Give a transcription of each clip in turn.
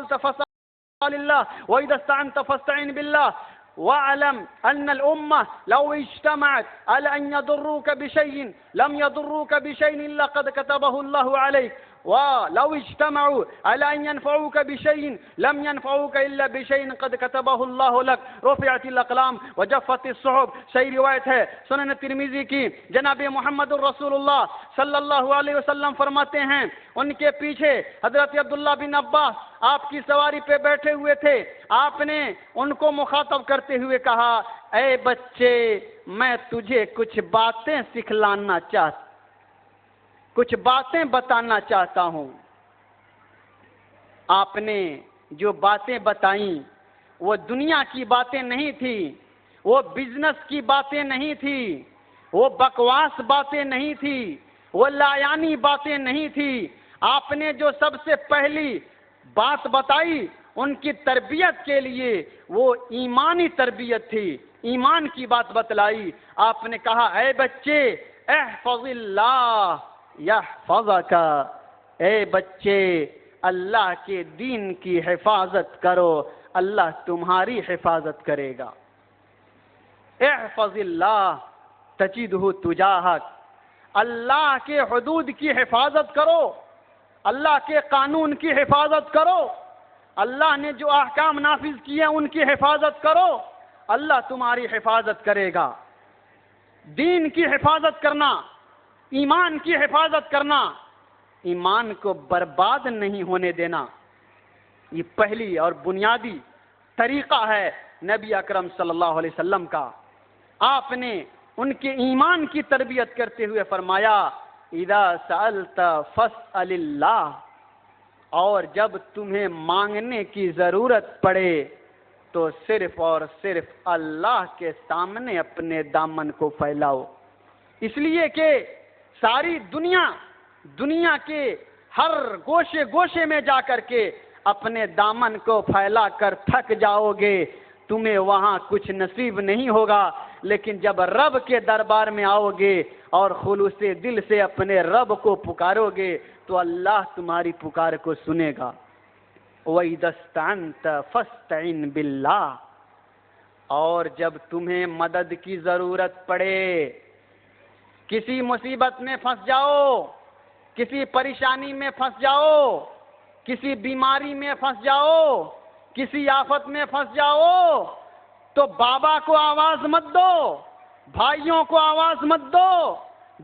سألت فاسأل الله وإذا استعنت فاستعن بالله واعلم أن الأمة لو اجتمعت على أن يضروك بشيء لم يضروك بشيء إلا قد كتبه الله عليك ولو اجتمعوا على أن ينفعوك بشيء لم ينفعوك إلا بشيء قد كتبه الله لك رفعت الأقلام وجفت الصحف. صحیح روایت ہے سنن ترمذی کی. جناب محمد الرسول اللہ صلی اللہ علیہ وسلم فرماتے ہیں ان کے پیچھے حضرت عبداللہ بن عباس آپ کی سواری پہ بیٹھے ہوئے تھے. آپ نے ان کو مخاطب کرتے ہوئے کہا اے بچے میں تجھے کچھ باتیں سکھلانا چاہتا کچھ باتیں بتانا چاہتا ہوں. آپ نے جو باتیں بتائیں وہ دنیا کی باتیں نہیں تھی, وہ بزنس کی باتیں نہیں تھی, وہ بکواس باتیں نہیں تھی, وہ لایانی باتیں نہیں تھی. آپ نے جو سب سے پہلی بات بتائی ان کی تربیت کے لیے وہ ایمانی تربیت تھی, ایمان کی بات بتلائی. آپ نے کہا اے بچے احفظ اللہ یحفظک, اے بچے اللہ کے دین کی حفاظت کرو اللہ تمہاری حفاظت کرے گا. احفظ اللہ تجدہ تجاہک, اللہ کے حدود کی حفاظت کرو, اللہ کے قانون کی حفاظت کرو, اللہ نے جو احکام نافذ کیے ان کی حفاظت کرو, اللہ تمہاری حفاظت کرے گا. دین کی حفاظت کرنا, ایمان کی حفاظت کرنا, ایمان کو برباد نہیں ہونے دینا, یہ پہلی اور بنیادی طریقہ ہے نبی اکرم صلی اللہ علیہ وسلم کا. آپ نے ان کے ایمان کی تربیت کرتے ہوئے فرمایا اذا سألت فاسأل اللہ, اور جب تمہیں مانگنے کی ضرورت پڑے تو صرف اور صرف اللہ کے سامنے اپنے دامن کو پھیلاؤ. اس لیے کہ ساری دنیا کے ہر گوشے گوشے میں جا کر کے اپنے دامن کو پھیلا کر تھک جاؤ گے, تمہیں وہاں کچھ نصیب نہیں ہوگا. لیکن جب رب کے دربار میں آؤ گے اور خلوص دل سے اپنے رب کو پکارو گے تو اللہ تمہاری پکار کو سنے گا. وَإِذَا اسْتَعَنْتَ فَاسْتَعِنْ بِاللَّهِ, اور جب تمہیں مدد کی ضرورت پڑے, کسی مصیبت میں پھنس جاؤ, کسی پریشانی میں پھنس جاؤ, کسی بیماری میں پھنس جاؤ, کسی آفت میں پھنس جاؤ, تو بابا کو آواز مت دو, بھائیوں کو آواز مت دو,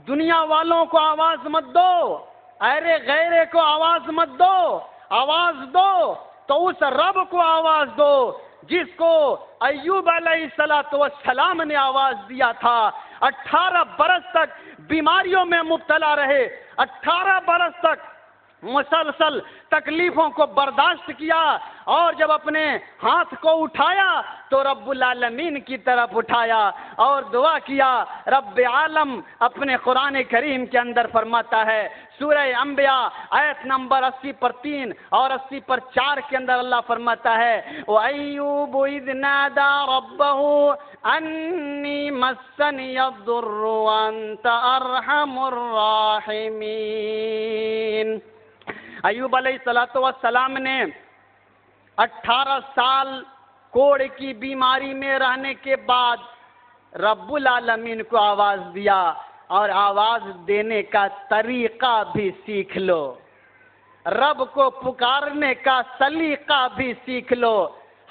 دنیا والوں کو آواز مت دو, ارے غیرے کو آواز مت دو, آواز دو تو اس رب کو آواز دو جس کو ایوب علیہ السلام نے آواز دیا تھا. 18 برس تک بیماریوں میں مبتلا رہے, 18 برس تک مسلسل تکلیفوں کو برداشت کیا, اور جب اپنے ہاتھ کو اٹھایا تو رب العالمین کی طرف اٹھایا اور دعا کیا. رب عالم اپنے قرآن کریم کے اندر فرماتا ہے سورہ انبیاء آیت نمبر 80 پر 3 اور 80 پر 4 کے اندر اللہ فرماتا ہے وَأَيُّوبُ إِذْ نَادَى رَبَّهُ أَنِّي مَسَّنِيَ الضُّرُّ وَأَنْتَ أَرْحَمُ الراحمین. ایوب علیہ السلام نے 18 سال کوڑ کی بیماری میں رہنے کے بعد رب العالمین کو آواز دیا, اور آواز دینے کا طریقہ بھی سیکھ لو, رب کو پکارنے کا سلیقہ بھی سیکھ لو.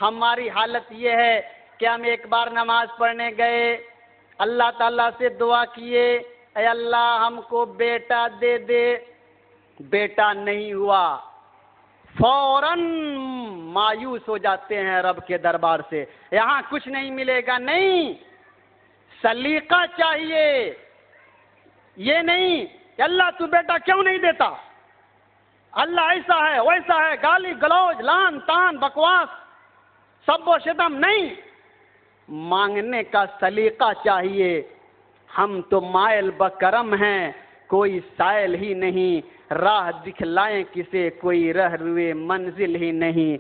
ہماری حالت یہ ہے کہ ہم ایک بار نماز پڑھنے گئے, اللہ تعالیٰ سے دعا کیے اے اللہ ہم کو بیٹا دے دے, بیٹا نہیں ہوا, فوراً مایوس ہو جاتے ہیں رب کے دربار سے, یہاں کچھ نہیں ملے گا. نہیں, سلیقہ چاہیے, یہ نہیں کہ اللہ تو بیٹا کیوں نہیں دیتا, اللہ ایسا ہے ویسا ہے, گالی گلوج لان تان بکواس سب و شتم. نہیں, مانگنے کا سلیقہ چاہیے. ہم تو مائل بکرم ہیں, کوئی سائل ہی نہیں. راہ دکھلائیں کسے کوئی رہ روئے منزل ہی نہیں،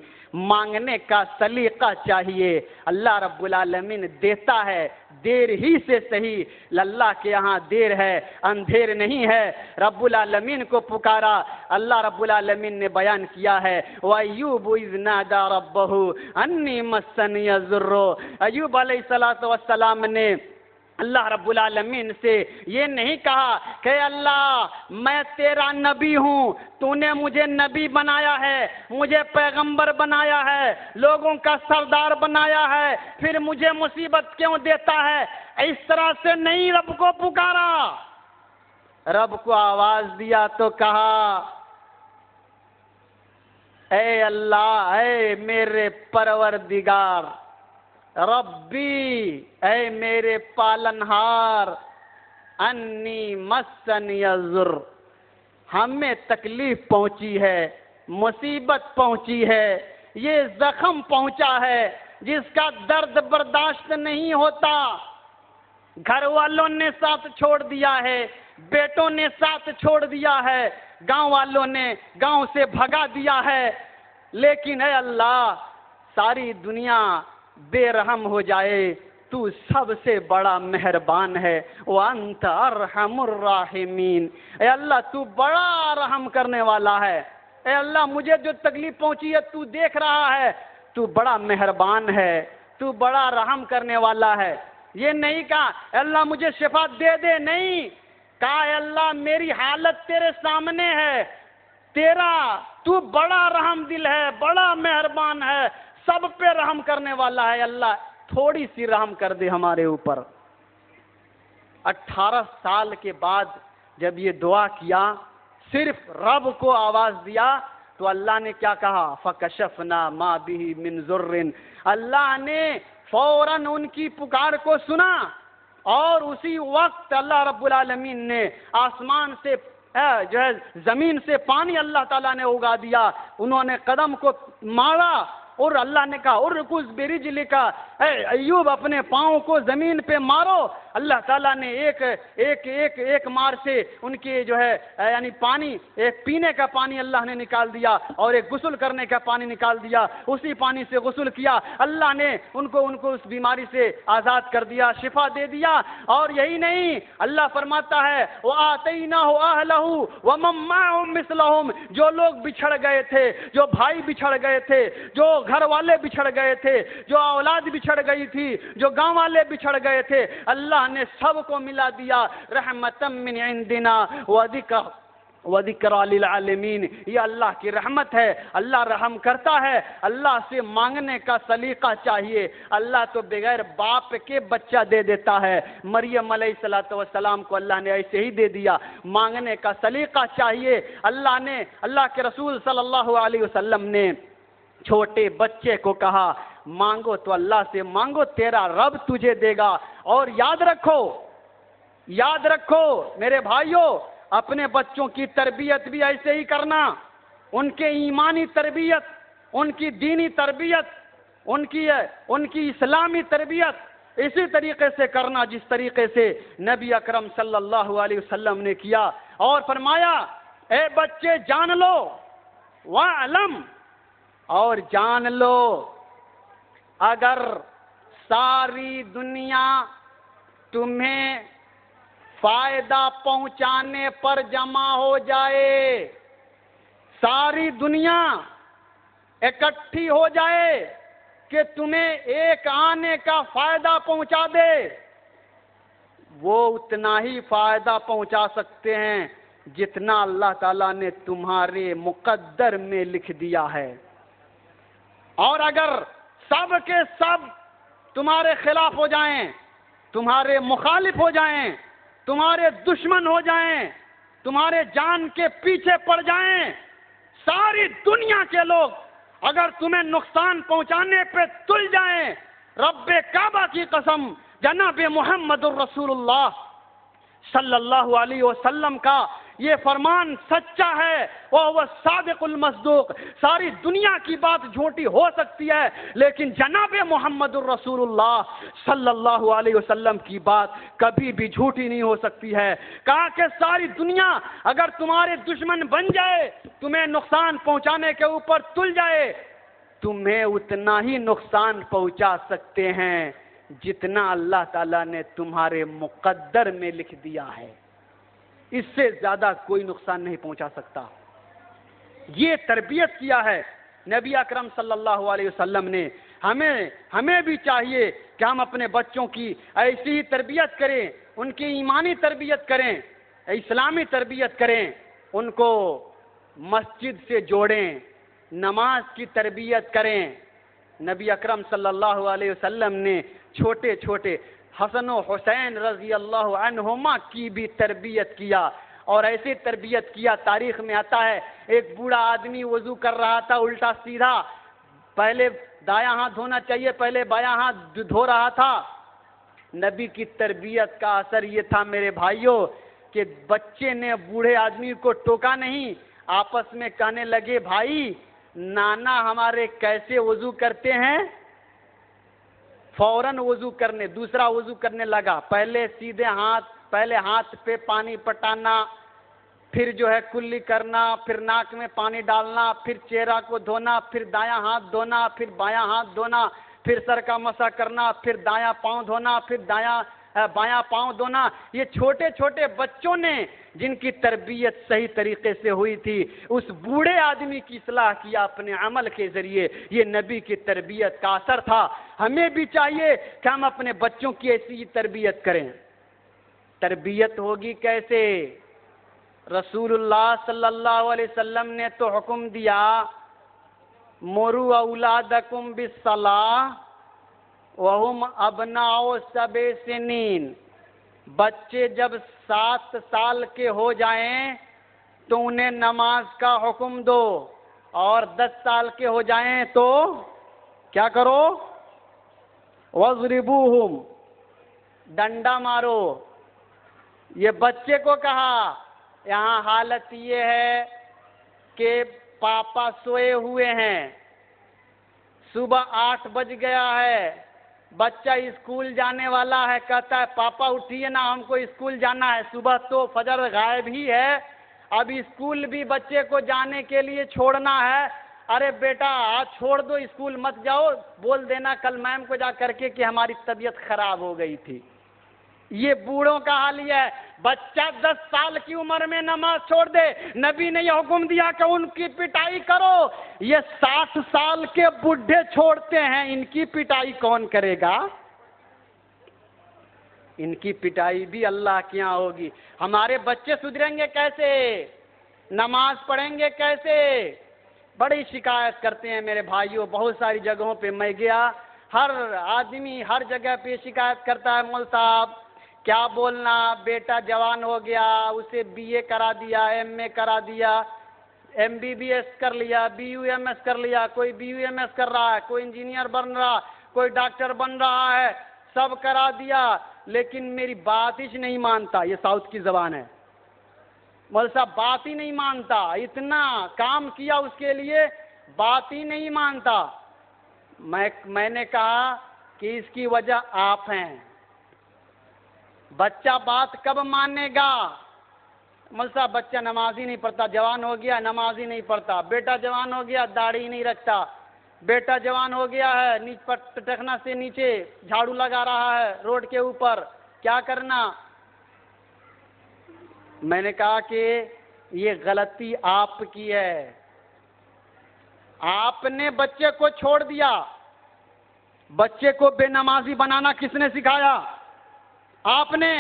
مانگنے کا سلیقہ چاہیے۔ اللہ رب العالمین دیتا ہے دیر ہی سے صحیح، اللہ کے یہاں دیر ہے اندھیر نہیں ہے۔ رب العالمین کو پکارا، اللہ رب العالمین نے بیان کیا ہے وَأَيُّوبُ إِذْ نَادَى رَبَّهُ أَنِّي مَسَّنِيَ الضُّرُّ۔ ایوب علیہ السلام نے اللہ رب العالمین سے یہ نہیں کہا کہ اللہ میں تیرا نبی ہوں، تو نے مجھے نبی بنایا ہے، مجھے پیغمبر بنایا ہے، لوگوں کا سردار بنایا ہے، پھر مجھے مصیبت کیوں دیتا ہے؟ اس طرح سے نہیں رب کو پکارا، رب کو آواز دیا تو کہا اے اللہ، اے میرے پروردگار، ربی، اے میرے پالنہار، انی مسنی الضر، ہمیں تکلیف پہنچی ہے، مصیبت پہنچی ہے، یہ زخم پہنچا ہے جس کا درد برداشت نہیں ہوتا۔ گھر والوں نے ساتھ چھوڑ دیا ہے، بیٹوں نے ساتھ چھوڑ دیا ہے، گاؤں والوں نے گاؤں سے بھگا دیا ہے، لیکن اے اللہ ساری دنیا بے رحم ہو جائے، تو سب سے بڑا مہربان ہے۔ وَأَنْتَ أَرْحَمُ الرَّاحِمِينَ، اے اللہ تو بڑا رحم کرنے والا ہے۔ اے اللہ مجھے جو تکلیف پہنچی ہے تو دیکھ رہا ہے، تو بڑا مہربان ہے، تو بڑا رحم کرنے والا ہے۔ یہ نہیں کہا اے اللہ مجھے شفا دے دے، نہیں کہا اے اللہ میری حالت تیرے سامنے ہے، تو بڑا رحم دل ہے، بڑا مہربان ہے، سب پہ رحم کرنے والا ہے، اللہ تھوڑی سی رحم کر دے ہمارے اوپر۔ 18 سال کے بعد جب یہ دعا کیا، صرف رب کو آواز دیا، تو اللہ نے کیا کہا؟ فَكَشَفْنَا مَا بِهِ مِنْ ضُرٍّ، اللہ نے فوراً ان کی پکار کو سنا، اور اسی وقت اللہ رب العالمین نے آسمان سے جو ہے زمین سے پانی اللہ تعالیٰ نے اگا دیا، انہوں نے قدم کو مارا، اور اللہ نے کہا ارکض برجلک، اے ایوب اپنے پاؤں کو زمین پہ مارو۔ اللہ تعالیٰ نے ایک مار سے ان کے جو ہے یعنی پانی، ایک پینے کا پانی اللہ نے نکال دیا، اور ایک غسل کرنے کا پانی نکال دیا، اسی پانی سے غسل کیا، اللہ نے ان کو اس بیماری سے آزاد کر دیا، شفا دے دیا۔ اور یہی نہیں، اللہ فرماتا ہے وَآتَيْنَاهُ أَهْلَهُ وَمَن مَّعَهُم مِّثْلَهُم، جو لوگ بچھڑ گئے تھے، جو بھائی بچھڑ گئے تھے، جو گھر والے بچھڑ گئے تھے، جو اولاد بچھڑ گئی تھی، جو گاؤں والے بچھڑ گئے تھے، اللہ نے سب کو ملا دیا، رحمتا من عندنا وذکر للعالمین۔ یہ اللہ کی رحمت ہے، اللہ رحم کرتا ہے، اللہ سے مانگنے کا سلیقہ چاہیے۔ اللہ تو بغیر باپ کے بچہ دے دیتا ہے، مریم علیہ السلام کو اللہ نے ایسے ہی دے دیا۔ مانگنے کا سلیقہ چاہیے۔ اللہ کے رسول صلی اللہ علیہ وسلم نے چھوٹے بچے کو کہا مانگو تو اللہ سے مانگو، تیرا رب تجھے دے گا۔ اور یاد رکھو میرے بھائیوں، اپنے بچوں کی تربیت بھی ایسے ہی کرنا، ان کے ایمانی تربیت، ان کی دینی تربیت، ان کی اسلامی تربیت اسی طریقے سے کرنا جس طریقے سے نبی اکرم صلی اللہ علیہ وسلم نے کیا، اور فرمایا اے بچے جان لو، وَاعْلَمْ، اور جان لو اگر ساری دنیا تمہیں فائدہ پہنچانے پر جمع ہو جائے، ساری دنیا اکٹھی ہو جائے کہ تمہیں ایک آنے کا فائدہ پہنچا دے، وہ اتنا ہی فائدہ پہنچا سکتے ہیں جتنا اللہ تعالیٰ نے تمہارے مقدر میں لکھ دیا ہے۔ اور اگر سب کے سب تمہارے خلاف ہو جائیں، تمہارے مخالف ہو جائیں، تمہارے دشمن ہو جائیں، تمہارے جان کے پیچھے پڑ جائیں، ساری دنیا کے لوگ اگر تمہیں نقصان پہنچانے پہ تل جائیں، رب کعبہ کی قسم، جناب محمد الرسول اللہ صلی اللہ علیہ وسلم کا یہ فرمان سچا ہے وہ صادق المصدوق. ساری دنیا کی بات جھوٹی ہو سکتی ہے لیکن جناب محمد الرسول اللہ صلی اللہ علیہ وسلم کی بات کبھی بھی جھوٹی نہیں ہو سکتی ہے. کہا کہ ساری دنیا اگر تمہارے دشمن بن جائے, تمہیں نقصان پہنچانے کے اوپر تل جائے, تمہیں اتنا ہی نقصان پہنچا سکتے ہیں جتنا اللہ تعالیٰ نے تمہارے مقدر میں لکھ دیا ہے. اس سے زیادہ کوئی نقصان نہیں پہنچا سکتا. یہ تربیت کیا ہے نبی اکرم صلی اللہ علیہ وسلم نے. ہمیں بھی چاہیے کہ ہم اپنے بچوں کی ایسی ہی تربیت کریں, ان کی ایمانی تربیت کریں, اسلامی تربیت کریں, ان کو مسجد سے جوڑیں, نماز کی تربیت کریں. نبی اکرم صلی اللہ علیہ وسلم نے چھوٹے چھوٹے حسن و حسین رضی اللہ عنہما کی بھی تربیت کیا, اور ایسے تربیت کیا. تاریخ میں آتا ہے ایک بوڑھا آدمی وضو کر رہا تھا الٹا سیدھا, پہلے دایاں ہاتھ دھونا چاہیے, پہلے بایاں ہاتھ دھو رہا تھا. نبی کی تربیت کا اثر یہ تھا میرے بھائیوں کہ بچے نے بوڑھے آدمی کو ٹوکا نہیں, آپس میں کہنے لگے بھائی نانا ہمارے کیسے وضو کرتے ہیں, فوراً وضو کرنے, دوسرا وضو کرنے لگا. پہلے سیدھے ہاتھ, پہلے ہاتھ پہ پانی پٹانا, پھر جو ہے کلی کرنا, پھر ناک میں پانی ڈالنا, پھر چہرہ کو دھونا, پھر دایاں ہاتھ دھونا, پھر بایاں ہاتھ دھونا, پھر سر کا مسح کرنا, پھر دایاں پاؤں دھونا, پھر بایاں پاؤں دھونا. یہ چھوٹے چھوٹے بچوں نے جن کی تربیت صحیح طریقے سے ہوئی تھی, اس بوڑھے آدمی کی اصلاح کیا اپنے عمل کے ذریعے. یہ نبی کی تربیت کا اثر تھا. ہمیں بھی چاہیے کہ ہم اپنے بچوں کی ایسی تربیت کریں. تربیت ہوگی کیسے؟ رسول اللہ صلی اللہ علیہ وسلم نے تو حکم دیا مروا اولادکم بالصلاۃ وہم ابناء 7 سنین. بچے جب 7 سال کے ہو جائیں تو انہیں نماز کا حکم دو, اور 10 سال کے ہو جائیں تو کیا کرو؟ وَاضْرِبُوهُمْ, ڈنڈا مارو. یہ بچے کو کہا. یہاں حالت یہ ہے کہ پاپا سوئے ہوئے ہیں, صبح 8 بج گیا ہے, بچہ اسکول جانے والا ہے, کہتا ہے پاپا اٹھیے نا ہم کو اسکول جانا ہے. صبح تو فجر غائب ہی ہے, اب اسکول بھی بچے کو جانے کے لیے چھوڑنا ہے. ارے بیٹا آج چھوڑ دو, اسکول مت جاؤ, بول دینا کل میم کو جا کر کے کہ ہماری طبیعت خراب ہو گئی تھی. یہ بوڑھوں کا حال یہ ہے. بچہ 10 سال کی عمر میں نماز چھوڑ دے, نبی نے یہ حکم دیا کہ ان کی پٹائی کرو. یہ 60 سال کے بڈھے چھوڑتے ہیں, ان کی پٹائی کون کرے گا؟ ان کی پٹائی بھی اللہ کے یہاں ہوگی. ہمارے بچے سدھریں گے کیسے؟ نماز پڑھیں گے کیسے؟ بڑی شکایت کرتے ہیں میرے بھائیوں. بہت ساری جگہوں پہ میں گیا, ہر آدمی ہر جگہ پہ شکایت کرتا ہے مول صاحب کیا بولنا, بیٹا جوان ہو گیا, اسے BA کرا دیا, MA کرا دیا, MBBS کر لیا, BUMS کر لیا, کوئی BUMS کر رہا ہے, کوئی انجینئر بن رہا, کوئی ڈاکٹر بن رہا ہے, سب کرا دیا لیکن میری بات ہی نہیں مانتا. یہ ساؤتھ کی زبان ہے. مول صاحب بات ہی نہیں مانتا, اتنا کام کیا اس کے لیے, بات ہی نہیں مانتا. میں نے کہا کہ اس کی وجہ آپ ہیں. بچہ بات کب مانے گا؟ مول صاحب بچہ نماز ہی نہیں پڑھتا, جوان ہو گیا نماز ہی نہیں پڑھتا. بیٹا جوان ہو گیا داڑھی ہی نہیں رکھتا. بیٹا جوان ہو گیا ہے ٹخنا سے نیچے جھاڑو لگا رہا ہے روڈ کے اوپر, کیا کرنا؟ میں نے کہا کہ یہ غلطی آپ کی ہے. آپ نے بچے کو چھوڑ دیا. بچے کو بے نمازی بنانا کس نے سکھایا؟ آپ نے.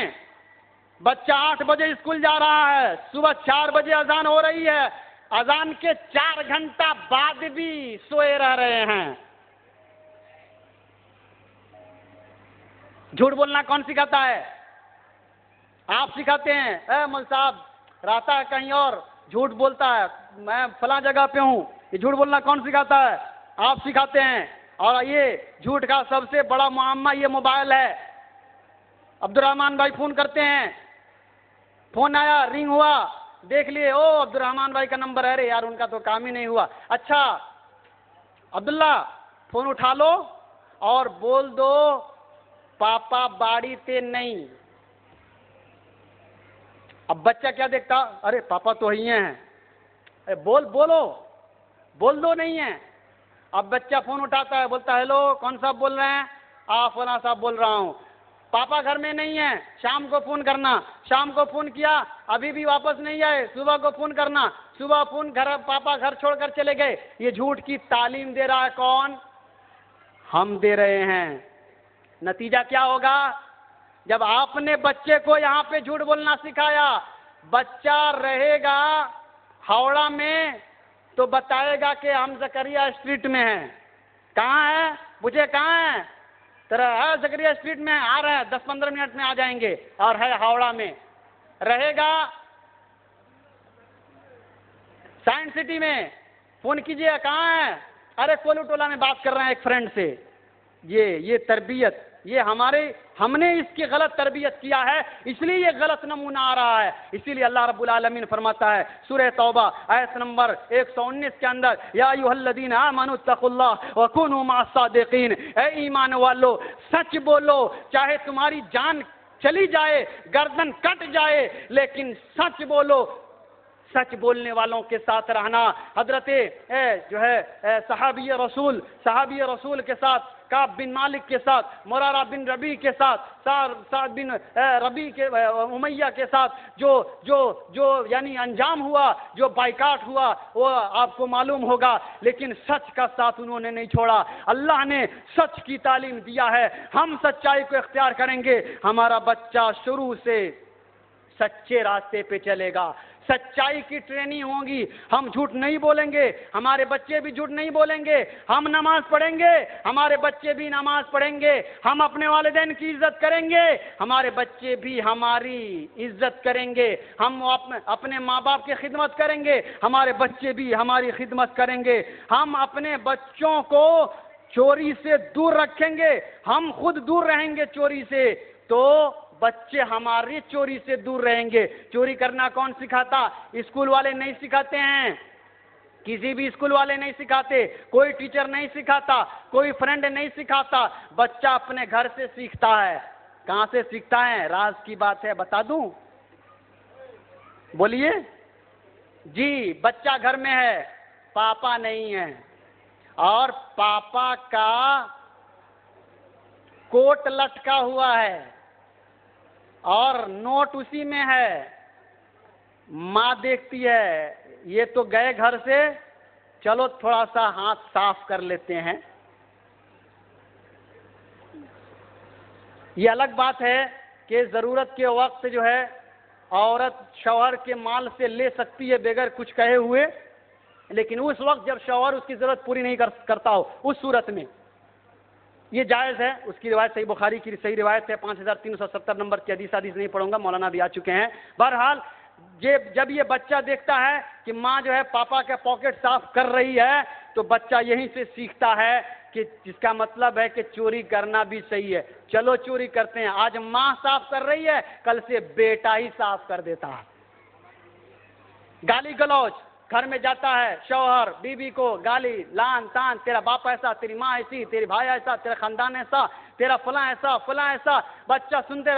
بچہ 8 بجے اسکول جا رہا ہے, صبح 4 بجے اذان ہو رہی ہے, اذان کے 4 گھنٹہ بعد بھی سوئے رہ رہے ہیں. جھوٹ بولنا کون سکھاتا ہے؟ آپ سکھاتے ہیں. اے مول صاحب رہتا ہے کہیں اور, جھوٹ بولتا ہے, میں فلاں جگہ پہ ہوں. یہ جھوٹ بولنا کون سکھاتا ہے؟ آپ سکھاتے ہیں. اور یہ جھوٹ کا سب سے بڑا معمہ یہ موبائل ہے. عبد الرحمان بھائی فون کرتے ہیں, فون آیا, رنگ ہوا, دیکھ لیے او عبد الرحمان بھائی کا نمبر ہے رے یار، ان کا تو کام ہی نہیں ہوا. اچھا عبداللہ فون اٹھا لو اور بول دو پاپا باڑی تے نہیں. اب بچہ کیا دیکھتا، ارے پاپا تو ہی ہیں. بول دو نہیں ہے. اب بچہ فون اٹھاتا ہے، بولتا ہے ہیلو کون صاحب بول رہے ہیں؟ فلاں صاحب بول رہا ہوں. پاپا گھر میں نہیں ہے، شام کو فون کرنا. شام کو فون کیا، ابھی بھی واپس نہیں آئے، صبح کو فون کرنا. صبح فون پاپا گھر چھوڑ کر چلے گئے. یہ جھوٹ کی تعلیم دے رہا ہے کون؟ ہم دے رہے ہیں. نتیجہ کیا ہوگا؟ جب آپ نے بچے کو یہاں پہ جھوٹ بولنا سکھایا، بچہ رہے گا ہاوڑا میں تو بتائے گا کہ ہم زکریا اسٹریٹ میں ہیں. کہاں ہے؟ مجھے کہاں ہے؟ تیرا ہے زکریا اسٹریٹ میں، آ رہا ہے 10-15 منٹ میں آ جائیں گے، اور ہے ہاوڑا میں. رہے گا سائنس سٹی میں، فون کیجئے کہاں ہے؟ ارے کولو ٹولہ میں بات کر رہے ہیں ایک فرینڈ سے. یہ تربیت، یہ ہم نے اس کی غلط تربیت کیا ہے، اس لیے یہ غلط نمونہ آ رہا ہے. اسی لیے اللہ رب العالمین فرماتا ہے سورہ توبہ آیت نمبر 119 کے اندر، یا ایھا الذین آمنوا اتقوا اللہ وکونوا مع الصادقین. اے ایمان والو سچ بولو، چاہے تمہاری جان چلی جائے، گردن کٹ جائے، لیکن سچ بولو. سچ بولنے والوں کے ساتھ رہنا. حضرت صحابی رسول کے ساتھ، کعب بن مالک کے ساتھ، مرارہ بن ربیع کے ساتھ، سعد بن ربیع کے امیہ کے ساتھ جو یعنی انجام ہوا، جو بائیکاٹ ہوا، وہ آپ کو معلوم ہوگا. لیکن سچ کا ساتھ انہوں نے نہیں چھوڑا. اللہ نے سچ کی تعلیم دیا ہے، ہم سچائی کو اختیار کریں گے، ہمارا بچہ شروع سے سچے راستے پہ چلے گا. سچائی کی ٹریننگ ہوگی. ہم جھوٹ نہیں بولیں گے، ہمارے بچے بھی جھوٹ نہیں بولیں گے. ہم نماز پڑھیں گے، ہمارے بچے بھی نماز پڑھیں گے. ہم اپنے والدین کی عزت کریں گے، ہمارے بچے بھی ہماری عزت کریں گے. ہم اپنے ماں باپ کی خدمت کریں گے، ہمارے بچے بھی ہماری خدمت کریں گے. ہم اپنے بچوں کو چوری سے دور رکھیں گے، ہم خود دور رہیں گے چوری سے، تو بچے ہماری چوری سے دور رہیں گے. چوری کرنا کون سکھاتا؟ اسکول والے نہیں سکھاتے ہیں، کسی بھی اسکول والے نہیں سکھاتے، کوئی ٹیچر نہیں سکھاتا، کوئی فرینڈ نہیں سکھاتا. بچہ اپنے گھر سے سیکھتا ہے. کہاں سے سیکھتا ہے؟ راز کی بات ہے، بتا دوں؟ بولیے جی. بچہ گھر میں ہے، پاپا نہیں ہے، اور پاپا کا کوٹ لٹکا ہوا ہے اور نوٹ اسی میں ہے. ماں دیکھتی ہے یہ تو گئے گھر سے، چلو تھوڑا سا ہاتھ صاف کر لیتے ہیں. یہ الگ بات ہے کہ ضرورت کے وقت جو ہے عورت شوہر کے مال سے لے سکتی ہے بغیر کچھ کہے ہوئے، لیکن اس وقت جب شوہر اس کی ضرورت پوری نہیں کرتا ہو، اس صورت میں یہ جائز ہے. اس کی روایت صحیح بخاری کی صحیح روایت ہے، 5370 نمبر کی حدیث نہیں پڑھوں گا، مولانا بھی آ چکے ہیں. بہرحال جب یہ بچہ دیکھتا ہے کہ ماں جو ہے پاپا کے پاکٹ صاف کر رہی ہے، تو بچہ یہیں سے سیکھتا ہے کہ جس کا مطلب ہے کہ چوری کرنا بھی صحیح ہے. چلو چوری کرتے ہیں. آج ماں صاف کر رہی ہے، کل سے بیٹا ہی صاف کر دیتا ہے. گالی گلوچ، گھر میں جاتا ہے شوہر بیوی کو گالی لان تان، تیرا باپ ایسا، تیری ماں ایسی، تیری بھائی ایسا، تیرا خاندان ایسا، تیرا فلاں ایسا فلاں ایسا. بچہ سنتے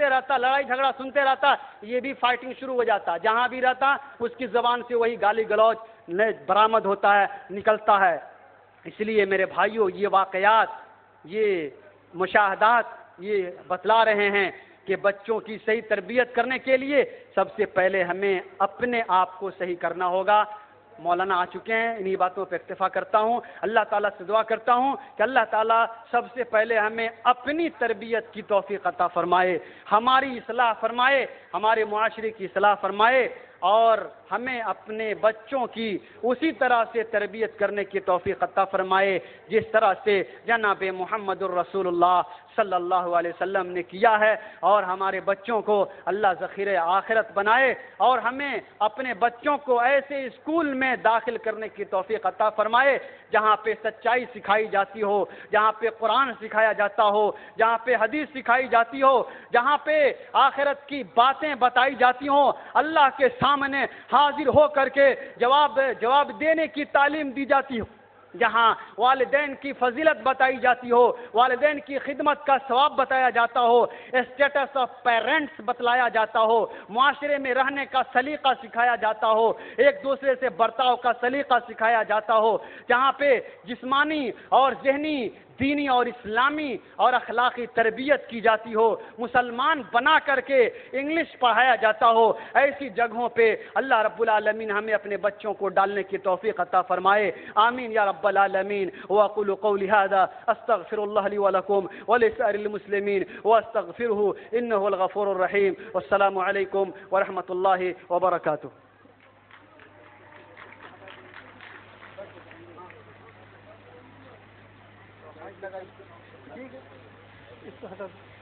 رہتا، لڑائی جھگڑا سنتے رہتا. یہ بھی فائٹنگ شروع ہو جاتا. جہاں بھی رہتا اس کی زبان سے وہی گالی گلوچ برآمد ہوتا ہے، نکلتا ہے. اس لیے میرے بھائیوں، یہ واقعات، یہ مشاہدات یہ بتلا رہے ہیں کہ بچوں کی صحیح تربیت کرنے کے لیے سب سے پہلے ہمیں اپنے آپ کو صحیح کرنا ہوگا. مولانا آ چکے ہیں، انہی باتوں پہ اکتفا کرتا ہوں. اللہ تعالیٰ سے دعا کرتا ہوں کہ اللہ تعالیٰ سب سے پہلے ہمیں اپنی تربیت کی توفیق عطا فرمائے، ہماری اصلاح فرمائے، ہمارے معاشرے کی اصلاح فرمائے، اور ہمیں اپنے بچوں کی اسی طرح سے تربیت کرنے کی توفیق عطا فرمائے جس طرح سے جناب محمد الرسول اللہ صلی اللہ علیہ وسلم نے کیا ہے. اور ہمارے بچوں کو اللہ ذخیرہ آخرت بنائے، اور ہمیں اپنے بچوں کو ایسے اسکول میں داخل کرنے کی توفیق عطا فرمائے جہاں پہ سچائی سکھائی جاتی ہو، جہاں پہ قرآن سکھایا جاتا ہو، جہاں پہ حدیث سکھائی جاتی ہو، جہاں پہ آخرت کی باتیں بتائی جاتی ہوں. اللہ کے سامنے حاضر ہو کر کے جواب دینے کی تعلیم دی جاتی ہو، جہاں والدین کی فضیلت بتائی جاتی ہو، والدین کی خدمت کا ثواب بتایا جاتا ہو، اسٹیٹس آف پیرنٹس بتلایا جاتا ہو، معاشرے میں رہنے کا سلیقہ سکھایا جاتا ہو، ایک دوسرے سے برتاؤ کا سلیقہ سکھایا جاتا ہو، جہاں پہ جسمانی اور ذہنی، دینی اور اسلامی اور اخلاقی تربیت کی جاتی ہو، مسلمان بنا کر کے انگلش پڑھایا جاتا ہو، ایسی جگہوں پہ اللہ رب العالمین ہمیں اپنے بچوں کو ڈالنے کی توفیق عطا فرمائے، آمین یا رب العالمین۔ واقول قولی ھذا استغفر اللہ لی ولکم ولسائر المسلمین واستغفرہ انہ الغفور الرحیم، والسلام علیکم ورحمۃ اللہ وبرکاتہ۔ ٹھیک ہے، اس کو ہٹا دو۔